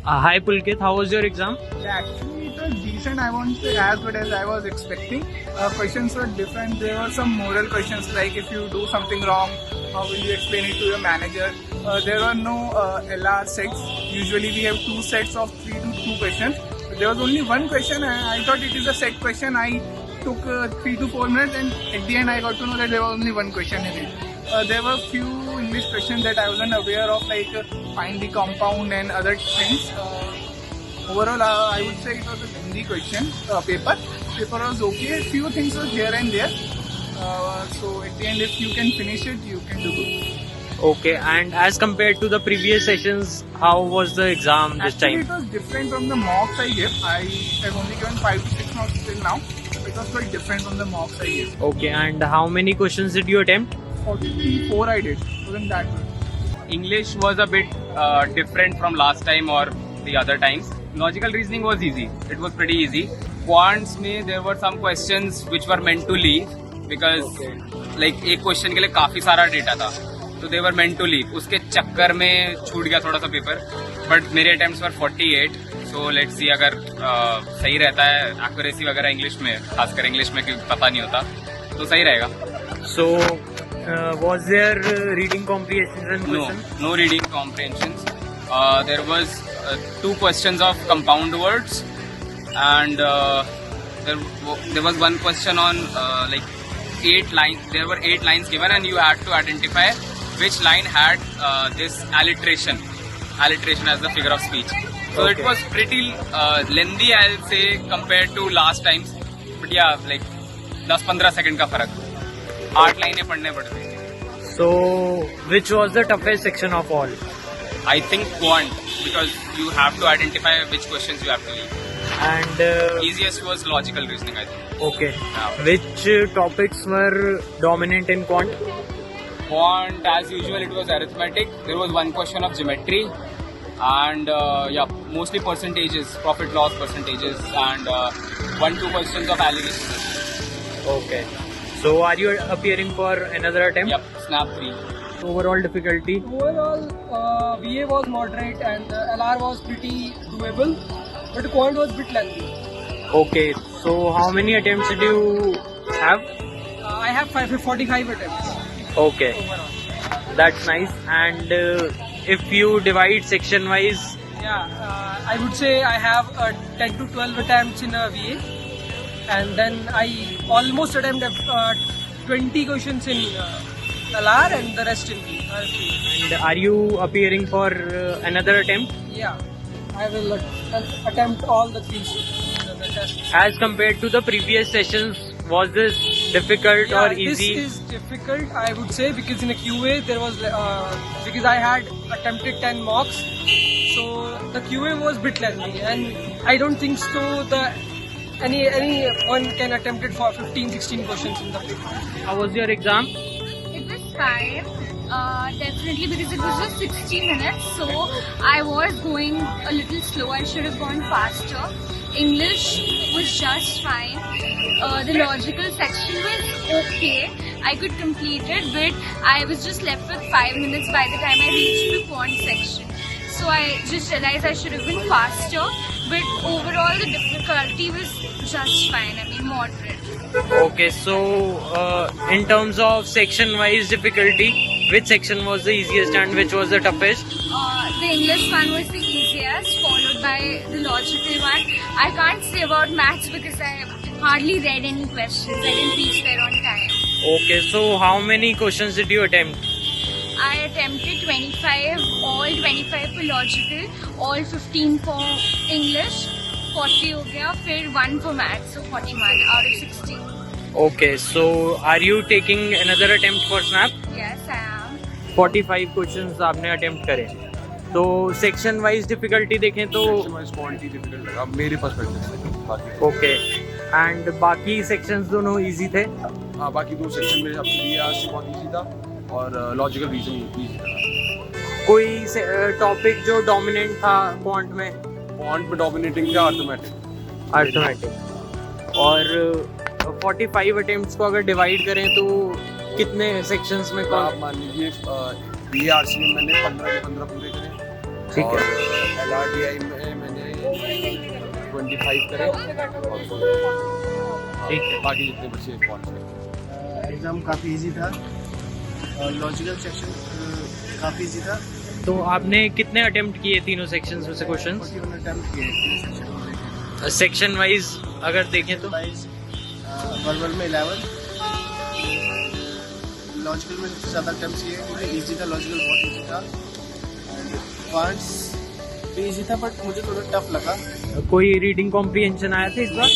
Hi Pulkit, how was your exam? Yeah, actually, it was decent. I won't say as good as I was expecting. Questions were different. There were some moral questions like if you do something wrong, how will you explain it to your manager? There were no LR sets. Usually we have two sets of 3 to 2 questions. There was only one question. I thought it is a set question. I took 3 to 4 minutes, and at the end I got to know that there was only one question in it. There were few English questions that I wasn't aware of, like find the compound and other things. Overall, I would say it was a Hindi question paper. Paper was okay. Few things was here and there. So at the end, if you can finish it, you can do good. Okay, and as compared to the previous sessions, how was the exam this Actually, time? it was different from the mocks I gave. I have only given 5 to 6 mocks till now. It was quite different from the mocks I gave. Okay, and how many questions did you attempt? 44 I did. Wasn't that good. English was a bit different from last time or the other times. Logical reasoning was easy. It was pretty easy. Quants में there were some questions which were meant to leave because like एक question के लिए काफी सारा data था, तो they were meant to leave. उसके चक्कर में छूट गया थोड़ा सा पेपर. But मेरे attempts were 48. So let's see अगर सही रहता है accuracy वगैरह इंग्लिश में, खासकर इंग्लिश में क्योंकि पता नहीं होता, तो सही रहेगा. So, was there reading comprehension and questions? No reading comprehensions. There was 2 questions of compound words, and there was one question on like 8 lines. There were 8 lines given, and you had to identify which line had this alliteration as the figure of speech. So Okay. it was pretty lengthy, I'll say, compared to last times. But yeah, like 10-15 second का फर्क. 8 लाइनें पढ़ने पड़ती. So, which was the toughest section of all? I think quant, because you have to identify which questions you have to leave. And Easiest was logical reasoning, I think. okay, Yeah. which topics were dominant in quant? Quant, as usual, it was arithmetic. There was one question of geometry, and yeah, mostly percentages, profit loss percentages, and 1-2 questions of allegations. Okay. So, are you appearing for another attempt? Yep, snap 3. Overall difficulty? Overall, VA was moderate and LR was pretty doable, but quant was a bit lengthy. Okay. So, how many attempts did you have? I have 45 attempts Okay. overall. That's nice. And if you divide section wise, Yeah, I would say I have 10 to 12 attempts in a VA, and then I almost attempt 20 questions in LR and the rest in VA. and are you appearing for another attempt? Yeah, I will attempt all the 3 the tests. As compared to the previous sessions, was this difficult or easy? This is difficult, I would say, because in a QA there was because I had attempted 10 mocks, so the QA was a bit lengthy, and I don't think so. Anyone can attempt it for 15-16 questions in the paper. How was your exam? It was fine, definitely, because it was just 60 minutes, so I was going a little slow. I should have gone faster. English was just fine. The logical section was okay. I could complete it, but I was just left with 5 minutes by the time I reached the quant section. So I just realized I should have been faster, but overall the difficulty was just fine. I mean, moderate. Okay, so in terms of section wise difficulty, which section was the easiest and which was the toughest? The English one was the easiest, followed by the logical one. I can't say about maths because I hardly read any questions. I didn't reach there on time. Okay, so how many questions did you attempt? I attempted 25, all 25 for logical, all 15 for English, 40 हो गया, फिर 1 for maths, so 41 out of 60. Okay, so are you taking another attempt for SNAP? Yes, I am. 45 questions आपने attempt करे. तो section wise difficulty देखें तो quality difficult अब मेरे पर्सपेक्टिव से बाकी okay, and बाकी sections दोनों easy थे. हाँ बाकी 2 सेक्शन में अब BRC बहुत इजी था और लॉजिकल रीजनिंग इजी था. कोई टॉपिक जो डोमिनेंट था क्वांट में? क्वांट में डोमिनेटिंग था अर्थमेटिक. और 45 अटेम्प्ट्स को अगर डिवाइड करें तो कितने सेक्शंस में आप मान लीजिए BRC में मैंने 15 के 15 पूरे करे, ठीक और है। LRDI में मैंने 25 करे और ठीक है। बाकी जितने बचे पहुँचे। एग्ज़ाम काफ़ी इजी था और लॉजिकल सेक्शन काफ़ी इजी था। तो आपने कितने अटेम्प्ट किए तीनों सेक्शंस में से क्वेश्चंस? 41 अटेम्प्ट किए सेक्शन को लेकर। सेक्शन वाइज अगर देखें तो वर्बल में 11, लॉजिकल में सबसे ज़्यादा अटेम्प्ट किए क्योंकि इजी था, लॉजिकल बहुत इजी था। एंड क्वांट्स भी इजी था बट मुझे थोड़ा टफ लगा। कोई रीडिंग कॉम्प्रिहेंशन आया था इस बार?